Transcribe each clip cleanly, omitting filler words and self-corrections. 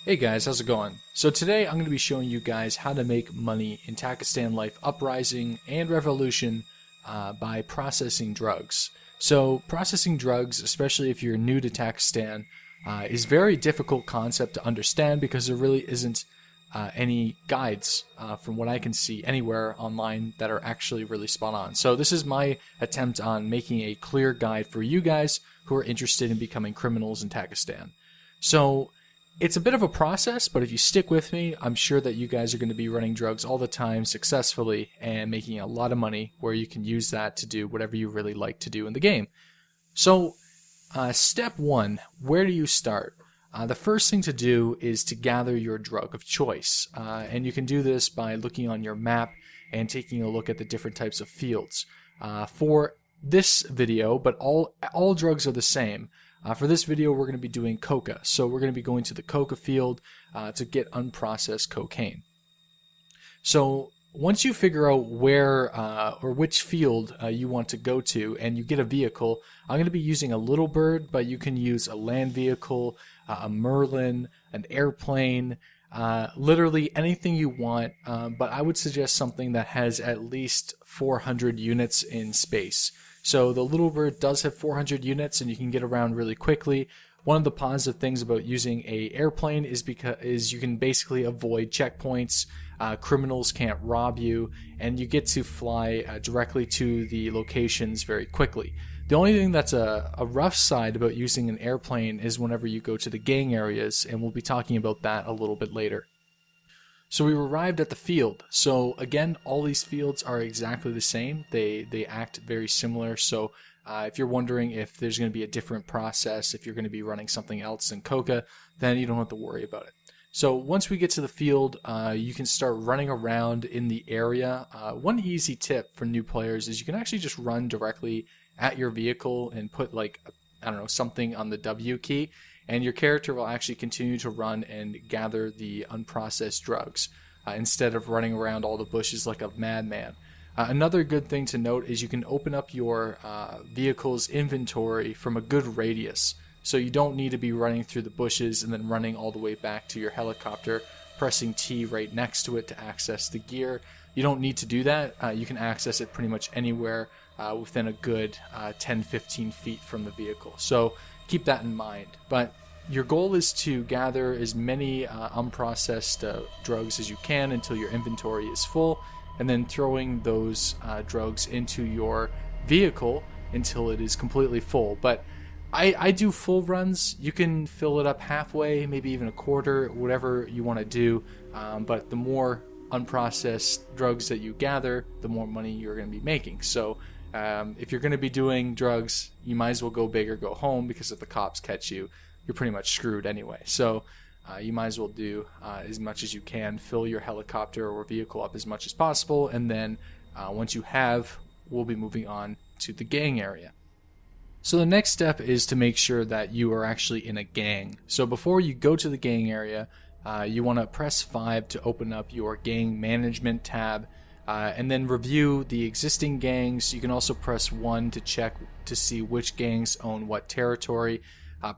Hey guys, how's it going? So today I'm going to be showing you guys how to make money in Takistan Life Uprising and Revolution by processing drugs. So processing drugs, especially if you're new to Takistan, is a very difficult concept to understand because there really isn't any guides from what I can see anywhere online that are actually really spot on. So this is my attempt on making a clear guide for you guys who are interested in becoming criminals in Takistan. So it's a bit of a process, but if you stick with me, I'm sure that you guys are going to be running drugs all the time successfully and making a lot of money where you can use that to do whatever you really like to do in the game. So, step one, where do you start? The first thing to do is to gather your drug of choice, and you can do this by looking on your map and taking a look at the different types of fields. For this video, but all drugs are the same. For this video, we're going to be doing coca. So we're going to be going to the coca field to get unprocessed cocaine. So once you figure out where or which field you want to go to and you get a vehicle, I'm going to be using a little bird, but you can use a land vehicle, a Merlin, an airplane, literally anything you want, but I would suggest something that has at least 400 units in space. So the Little Bird does have 400 units and you can get around really quickly. One of the positive things about using a airplane is you can basically avoid checkpoints, criminals can't rob you, and you get to fly directly to the locations very quickly. The only thing that's a rough side about using an airplane is whenever you go to the gang areas, and we'll be talking about that a little bit later. So we arrived at the field. So again, all these fields are exactly the same. They act very similar. So if you're wondering if there's going to be a different process, if you're going to be running something else than coca, then you don't have to worry about it. So once we get to the field, you can start running around in the area. One easy tip for new players is you can actually just run directly at your vehicle and put something on the W key, and your character will actually continue to run and gather the unprocessed drugs instead of running around all the bushes like a madman. Another good thing to note is you can open up your vehicle's inventory from a good radius, so you don't need to be running through the bushes and then running all the way back to your helicopter, pressing T right next to it to access the gear. You don't need to do that. You can access it pretty much anywhere within a good 10-15 feet from the vehicle. So keep that in mind. But your goal is to gather as many unprocessed drugs as you can until your inventory is full, and then throwing those drugs into your vehicle until it is completely full. But I do full runs. You can fill it up halfway, maybe even a quarter, whatever you want to do. But the more unprocessed drugs that you gather, the more money you're going to be making. So if you're going to be doing drugs, you might as well go big or go home, because if the cops catch you, you're pretty much screwed anyway. So you might as well do as much as you can, fill your helicopter or vehicle up as much as possible, and then once you have, we'll be moving on to the gang area. So the next step is to make sure that you are actually in a gang. So before you go to the gang area, you want to press 5 to open up your gang management tab, and then review the existing gangs. You can also press 1 to check to see which gangs own what territory.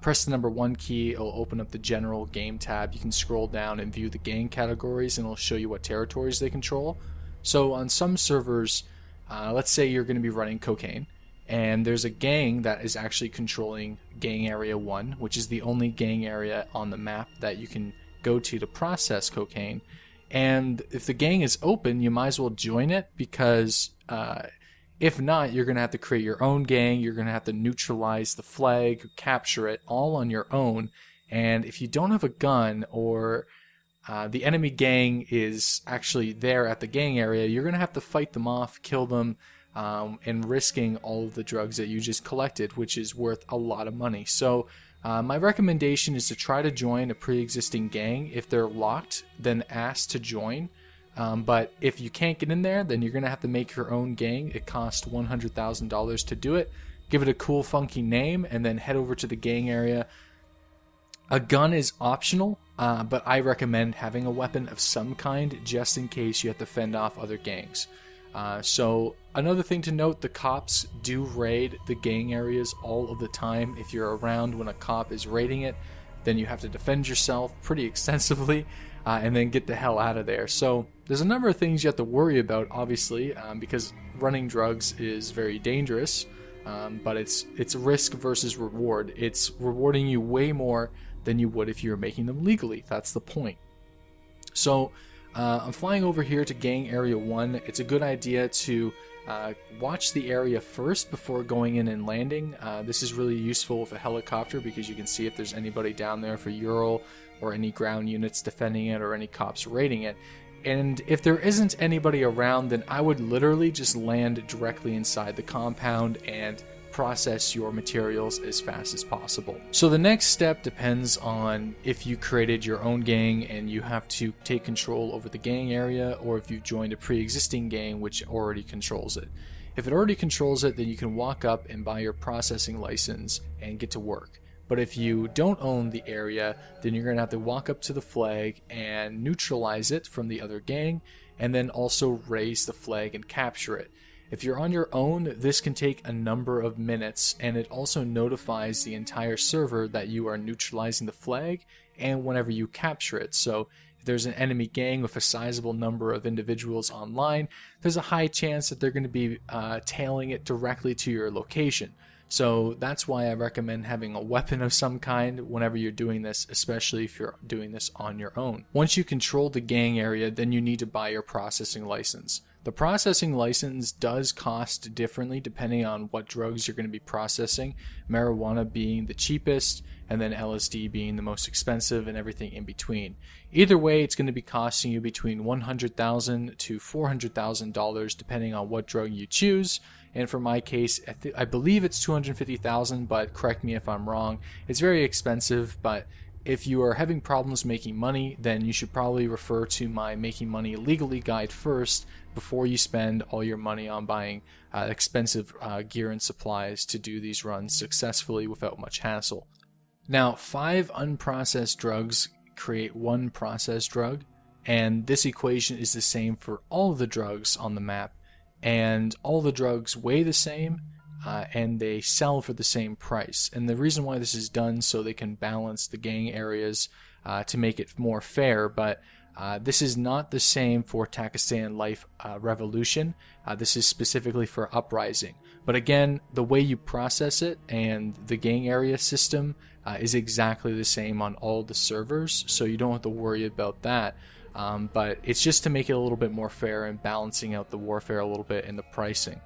Press the number 1 key, it'll open up the general game tab. You can scroll down and view the gang categories, and it'll show you what territories they control. So on some servers, let's say you're going to be running cocaine, and there's a gang that is actually controlling gang area 1, which is the only gang area on the map that you can go to process cocaine. And if the gang is open, you might as well join it, because if not, you're going to have to create your own gang. You're going to have to neutralize the flag, capture it all on your own. And if you don't have a gun, or the enemy gang is actually there at the gang area, you're going to have to fight them off, kill them, and risking all of the drugs that you just collected, which is worth a lot of money. So my recommendation is to try to join a pre-existing gang. If they're locked, then ask to join. But if you can't get in there, then you're going to have to make your own gang. It costs $100,000 to do it. Give it a cool, funky name, and then head over to the gang area. A gun is optional, but I recommend having a weapon of some kind just in case you have to fend off other gangs. So another thing to note, the cops do raid the gang areas all of the time. If you're around when a cop is raiding it, then you have to defend yourself pretty extensively, and then get the hell out of there. So there's a number of things you have to worry about, obviously, because running drugs is very dangerous, but it's risk versus reward. It's rewarding you way more than you would if you were making them legally. That's the point. So I'm flying over here to Gang Area 1. It's a good idea to watch the area first before going in and landing. This is really useful with a helicopter because you can see if there's anybody down there for Ural or any ground units defending it or any cops raiding it. And if there isn't anybody around, then I would literally just land directly inside the compound and process your materials as fast as possible. So the next step depends on if you created your own gang and you have to take control over the gang area, or if you've joined a pre-existing gang which already controls it. If it already controls it, then you can walk up and buy your processing license and get to work. But if you don't own the area, then you're going to have to walk up to the flag and neutralize it from the other gang, and then also raise the flag and capture it. If you're on your own, this can take a number of minutes, and it also notifies the entire server that you are neutralizing the flag and whenever you capture it. So if there's an enemy gang with a sizable number of individuals online, there's a high chance that they're going to be tailing it directly to your location. So that's why I recommend having a weapon of some kind whenever you're doing this, especially if you're doing this on your own. Once you control the gang area, then you need to buy your processing license. The processing license does cost differently depending on what drugs you're going to be processing, marijuana being the cheapest and then LSD being the most expensive and everything in between. Either way, it's going to be costing you between $100,000 to $400,000 depending on what drug you choose. And for my case, I believe it's $250,000, but correct me if I'm wrong. It's very expensive, but if you are having problems making money, then you should probably refer to my Making Money Legally guide first before you spend all your money on buying expensive gear and supplies to do these runs successfully without much hassle. Now, 5 unprocessed drugs create 1 processed drug, and this equation is the same for all of the drugs on the map, and all the drugs weigh the same, and they sell for the same price. And the reason why this is done so they can balance the gang areas to make it more fair, but this is not the same for Takistan Life Revolution. This is specifically for Uprising. But again, the way you process it and the gang area system is exactly the same on all the servers, so you don't have to worry about that. But it's just to make it a little bit more fair and balancing out the warfare a little bit in the pricing.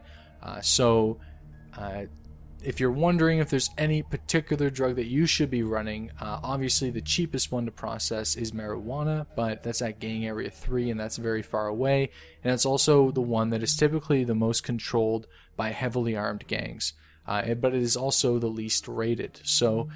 If you're wondering if there's any particular drug that you should be running, obviously the cheapest one to process is marijuana, but that's at Gang Area 3 and that's very far away, and it's also the one that is typically the most controlled by heavily armed gangs, but it is also the least rated. So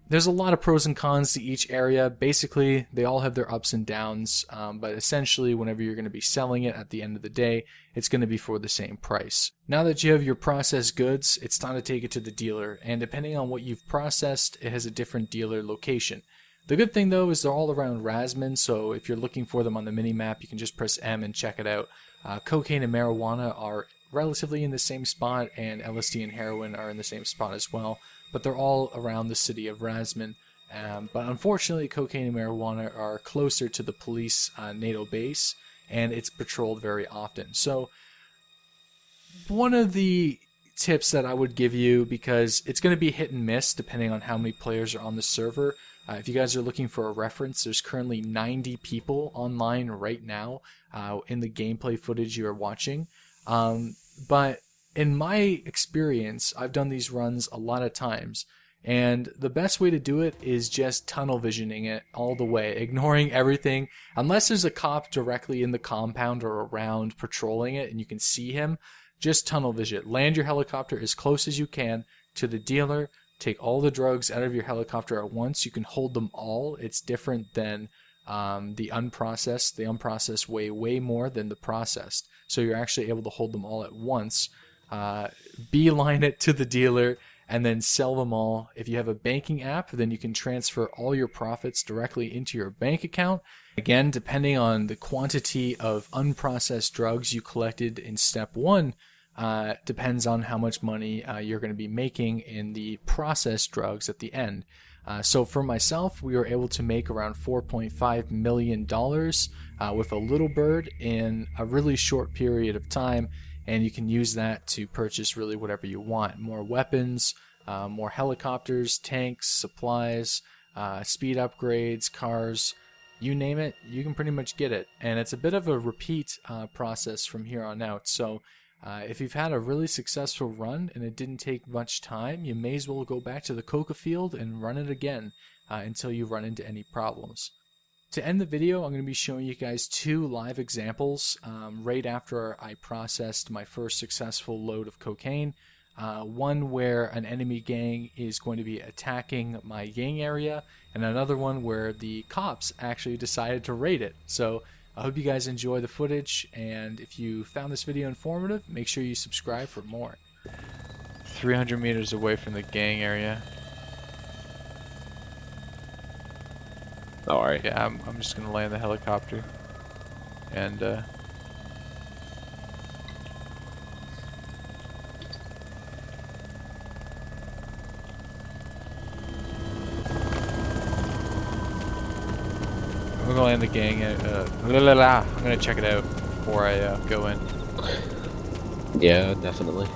there's a lot of pros and cons to each area. Basically, they all have their ups and downs, but essentially whenever you're going to be selling it at the end of the day, it's going to be for the same price. Now that you have your processed goods, it's time to take it to the dealer, and depending on what you've processed, it has a different dealer location. The good thing though is they're all around Razman, so if you're looking for them on the mini-map, you can just press M and check it out. Cocaine and marijuana are relatively in the same spot, and LSD and heroin are in the same spot as well, but they're all around the city of Razman. But unfortunately, cocaine and marijuana are closer to the police NATO base, and it's patrolled very often. So one of the tips that I would give you, because it's going to be hit and miss depending on how many players are on the server, if you guys are looking for a reference, there's currently 90 people online right now in the gameplay footage you are watching. But in my experience, I've done these runs a lot of times, and the best way to do it is just tunnel visioning it all the way, ignoring everything. Unless there's a cop directly in the compound or around patrolling it and you can see him, just tunnel vision it. Land your helicopter as close as you can to the dealer, take all the drugs out of your helicopter at once. You can hold them all. It's different than the unprocessed. The unprocessed weigh way more than the processed, so you're actually able to hold them all at once. Beeline it to the dealer and then sell them all. If you have a banking app, then you can transfer all your profits directly into your bank account. Again, depending on the quantity of unprocessed drugs you collected in step 1, depends on how much money you're going to be making in the processed drugs at the end. So for myself, we were able to make around $4.5 million with a little bird in a really short period of time, and you can use that to purchase really whatever you want. More weapons, more helicopters, tanks, supplies, speed upgrades, cars, you name it, you can pretty much get it. And it's a bit of a repeat process from here on out. So if you've had a really successful run and it didn't take much time, you may as well go back to the coca field and run it again until you run into any problems. To end the video, I'm going to be showing you guys 2 live examples right after I processed my first successful load of cocaine. One where an enemy gang is going to be attacking my gang area, and another one where the cops actually decided to raid it. So I hope you guys enjoy the footage, and if you found this video informative, make sure you subscribe for more. 300 meters away from the gang area. Alright. Yeah, I'm just gonna land the helicopter. And I'm gonna land the gang. I'm gonna check it out before I go in. Yeah, definitely.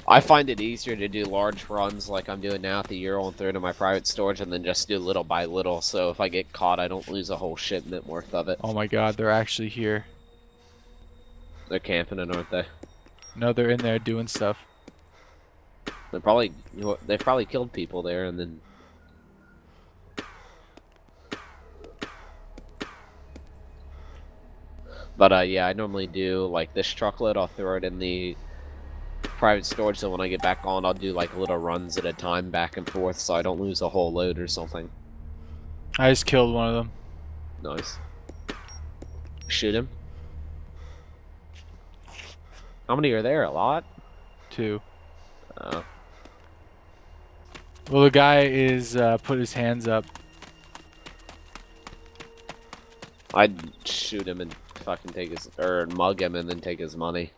I find it easier to do large runs like I'm doing now at the Euro and throw it in my private storage and then just do little by little, so if I get caught I don't lose a whole shipment worth of it. Oh my god, they're actually here. They're camping it, aren't they? No, they're in there doing stuff. They've probably killed people there and then... But yeah, I normally do like this truckload, I'll throw it in the private storage, so when I get back on I'll do like little runs at a time back and forth so I don't lose a whole load or something. I just killed one of them. Nice. Shoot him. How many are there? A lot? 2. Oh. Well, the guy is put his hands up. I'd shoot him and fucking take his, or mug him and then take his money.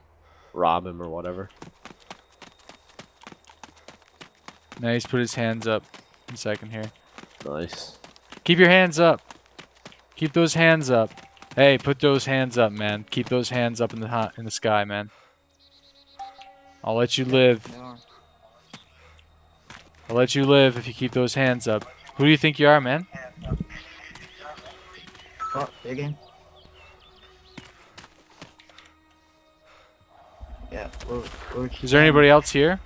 Rob him or whatever. Now he's put his hands up. One second here. Nice. Keep your hands up. Keep those hands up. Hey, put those hands up, man. Keep those hands up in the sky, man. I'll let you live. I'll let you live if you keep those hands up. Who do you think you are, man? What? Say again? Yeah, Is there anybody else here?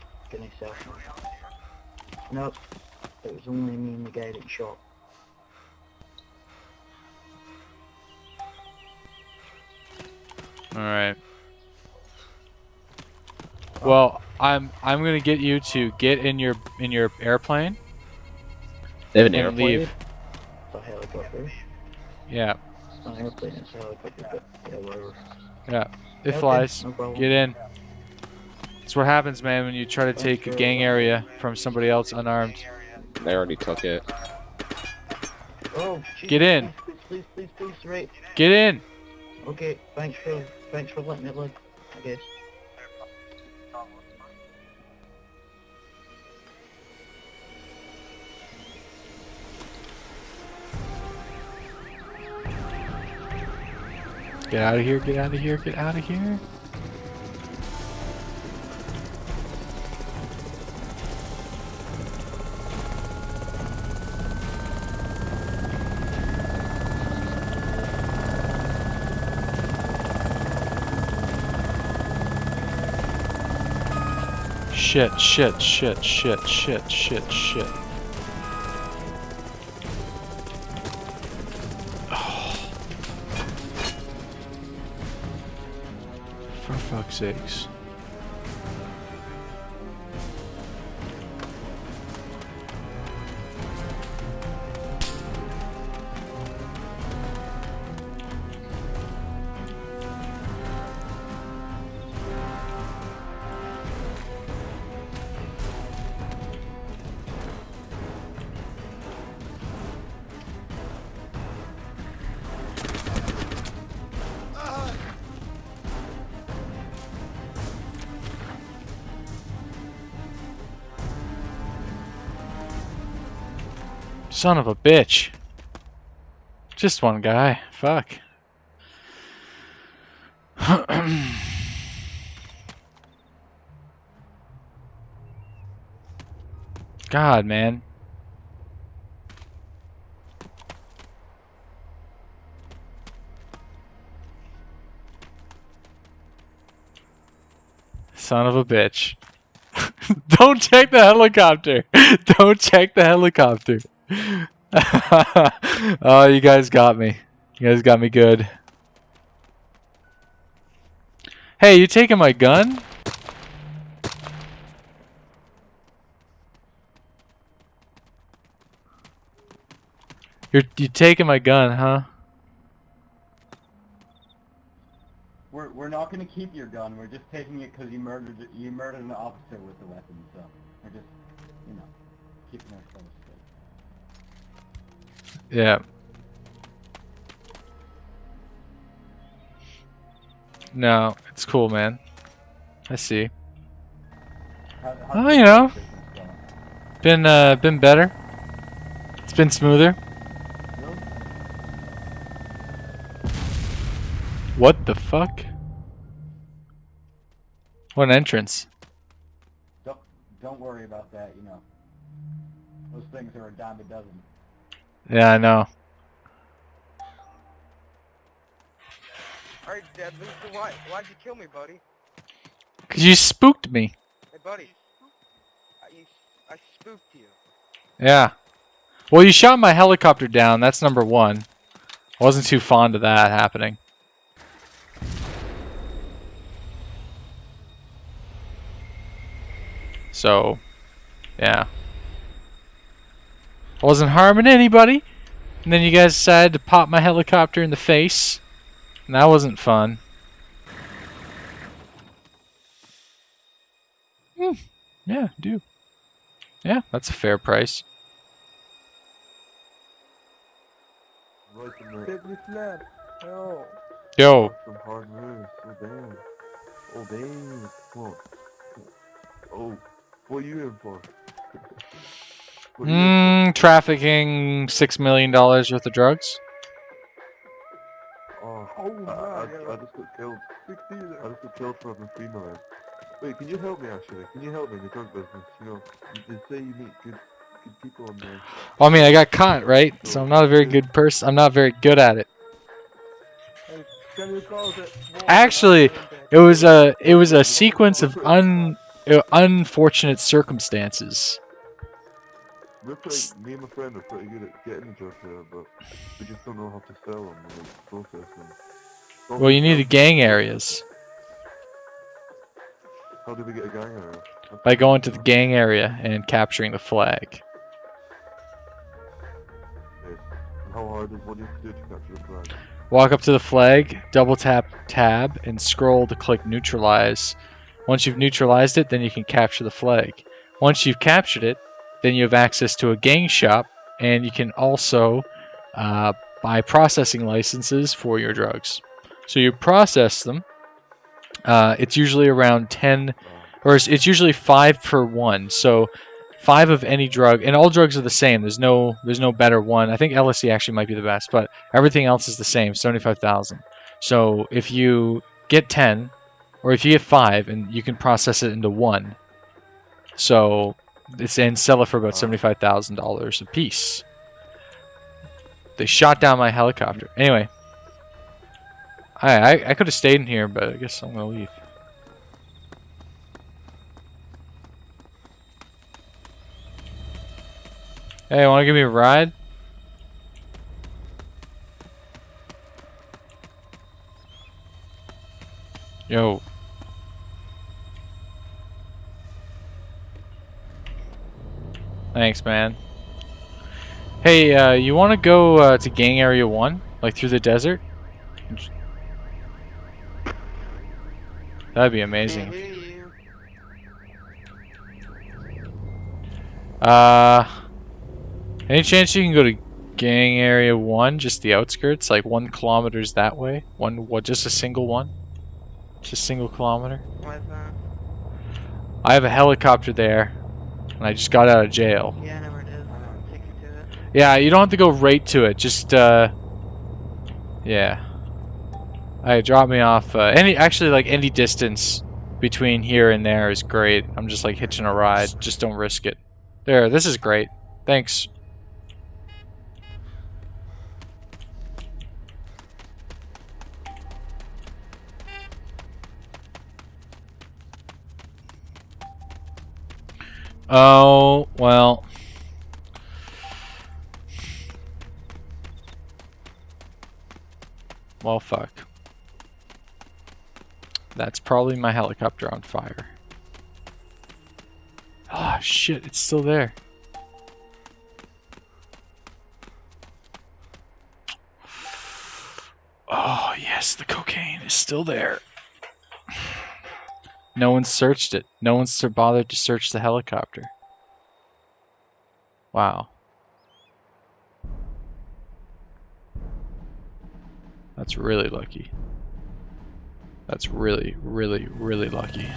Nope. It was only me and the guy that shot. Alright. Well, I'm gonna get you to get in your airplane. They have an and airplane? leave. A helicopter. Yeah. It's not an airplane, it's a helicopter, but yeah, whatever. Yeah. It Okay, flies. no problem. Get in. That's what happens, man, when you try to take a gang area from somebody else unarmed. They already took it. Oh, geez, Get in. Please, right. Get in. Okay, thanks for letting me live, I guess. Get out of here, get out of here, get out of here. Shit. Oh. For fuck's sakes. Son of a bitch. Just one guy. Fuck. God, man. Son of a bitch. Don't check the helicopter. Don't check the helicopter. Oh, you guys got me. You guys got me good. Hey, you taking my gun? You taking my gun, huh? We're not gonna keep your gun. We're just taking it because you murdered an officer with the weapon. So we're just, you know, keeping ourselves safe. Yeah. No, it's cool, man. I see. Oh, you know, been better. It's been smoother. What the fuck? What an entrance. Don't worry about that. You know, those things are a dime a dozen. Yeah, I know. Alright, Deadly, so why'd you kill me, buddy? 'Cause you spooked me. Hey, buddy. I spooked you. Yeah. Well, you shot my helicopter down. That's number one. I wasn't too fond of that happening. So, yeah. I wasn't harming anybody. And then you guys decided to pop my helicopter in the face. And that wasn't fun. Yeah, do. Yeah, that's a fair price. DeadlySlob. Oh. Yo. Some hard moves. Oh damn. Oh damn. What? Oh. What are you in for? What are you in for? Trafficking $6 million worth of drugs. Oh. Oh, I just got killed. I just got killed for having a female. Wait, can you help me actually? Can you help me in the drug business? You know, they say you meet good people on there. Well, I mean, I got caught, right? So I'm not a very good person. I'm not very good at it. Actually, it was a sequence of unfortunate circumstances. Me and my friend are pretty good at getting the drugs there, but we just don't know how to sell them and like, process them. Well, you need the gang areas. How do we get a gang area? By going to the gang area and capturing the flag. Yes. And how hard is what you have to do to capture the flag? Walk up to the flag, double tap tab, and scroll to click neutralize. Once you've neutralized it, then you can capture the flag. Once you've captured it, then you have access to a gang shop, and you can also buy processing licenses for your drugs. So you process them. It's usually around 10, or it's usually 5 per one. So 5 of any drug, and all drugs are the same. There's no better one. I think LSD actually might be the best, but everything else is the same. 75,000. So if you get 10, or if you get 5, and you can process it into 1. So it's and sell it for about $75,000 a piece. They shot down my helicopter. Anyway. I could have stayed in here, but I guess I'm gonna leave. Hey, wanna give me a ride? Yo. Thanks, man. Hey, you wanna go to Gang Area 1? Like through the desert? That'd be amazing. Any chance you can go to Gang Area 1, just the outskirts, like 1 kilometers that way? Just a single one? Just a single kilometer? Why is that? I have a helicopter there, and I just got out of jail. Yeah, I know where it is. Take you to it. Yeah, you don't have to go right to it. Just, yeah. Alright, drop me off. Actually, like, any distance between here and there is great. I'm just, like, hitching a ride. Just don't risk it. There, this is great. Thanks. Oh, well. Well, fuck. That's probably my helicopter on fire. Ah, oh, shit, it's still there. Oh, yes, the cocaine is still there. No one searched it. No one's bothered to search the helicopter. Wow. That's really lucky. That's really, really, really lucky.